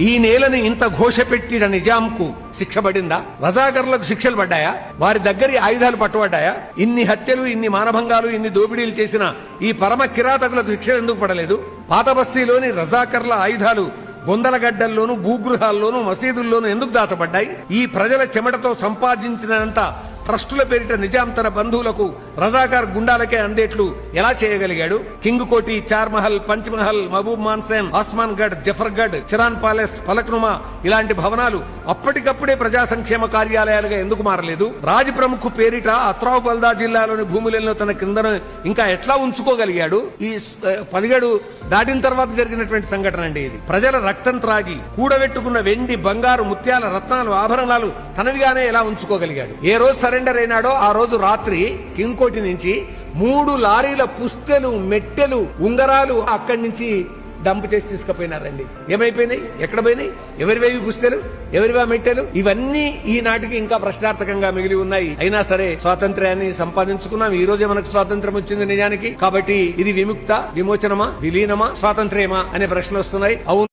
ఈ నేలని ఇంత ఘోష పెట్టిన నిజాంకు శిక్ష పడిందా? రజాకర్లకు శిక్షలు పడ్డాయా? వారి దగ్గరి ఆయుధాలు పట్టుబడ్డాయా? ఇన్ని హత్యలు, ఇన్ని మానభంగాలు, ఇన్ని దోపిడీలు చేసిన ఈ పరమ కిరాతకులకు శిక్షలు ఎందుకు పడలేదు? పాత బస్తీలోని రజాకర్ల ఆయుధాలు బొందలగడ్డల్లోనూ, భూగృహాల్లోనూ, మసీదుల్లోనూ ఎందుకు దాచబడ్డాయి? ఈ ప్రజల చెమటతో సంపాదించినంత ట్రస్టుల పేరిట నిజాం తన బంధువులకు, రజాకార్ గుండాలకే అందేట్లు ఎలా చేయగలిగాడు? కింగ్ కోటి, చార్మహల్, పంచ్మహల్, మహబూబ్ మాన్సేన్, ఆస్మాన్ గఢ్, జఫర్గఢ్, చిరాన్ ప్యాలెస్, ఫలక్నుమా ఇలాంటి భవనాలు అప్పటికప్పుడే ప్రజా సంక్షేమ కార్యాలయాలుగా ఎందుకు మారలేదు? రాజ్ ప్రముఖ్ పేరిట అత్రావ్ బల్దా జిల్లాలోని భూములను తన కింద ఇంకా ఎట్లా ఉంచుకోగలిగాడు? ఈ 17 దాటిన తర్వాత జరిగినటువంటి సంఘటన అండి ఇది. ప్రజల రక్తం త్రాగి కూడబెట్టుకున్న వెండి, బంగారు, ముత్యాల, రత్నాలు, ఆభరణాలు తనవిగానే ఎలా ఉంచుకోగలిగాడు? ఏ రోజు సరెండర్ అయినాడో ఆ రోజు రాత్రి కింగ్ కోటి నుంచి 3 లారీల పుస్తెలు, మెట్టెలు, ఉంగరాలు అక్కడి నుంచి డంప్ చేసి తీసుకుపోయినారండి. ఏమైపోయినాయి? ఎక్కడ పోయినాయి? ఎవరివేవి పుస్తెలు, ఎవరివా మెట్టెలు? ఇవన్నీ ఈనాటికి ఇంకా ప్రశ్నార్థకంగా మిగిలి ఉన్నాయి. అయినా సరే స్వాతంత్ర్యాన్ని సంపాదించుకున్నాం. ఈ రోజే మనకు స్వాతంత్ర్యం వచ్చింది నిజానికి. కాబట్టి ఇది విముక్త, విమోచనమా, విలీనమా, స్వాతంత్ర్యమా అనే ప్రశ్నలు వస్తున్నాయి. అవును.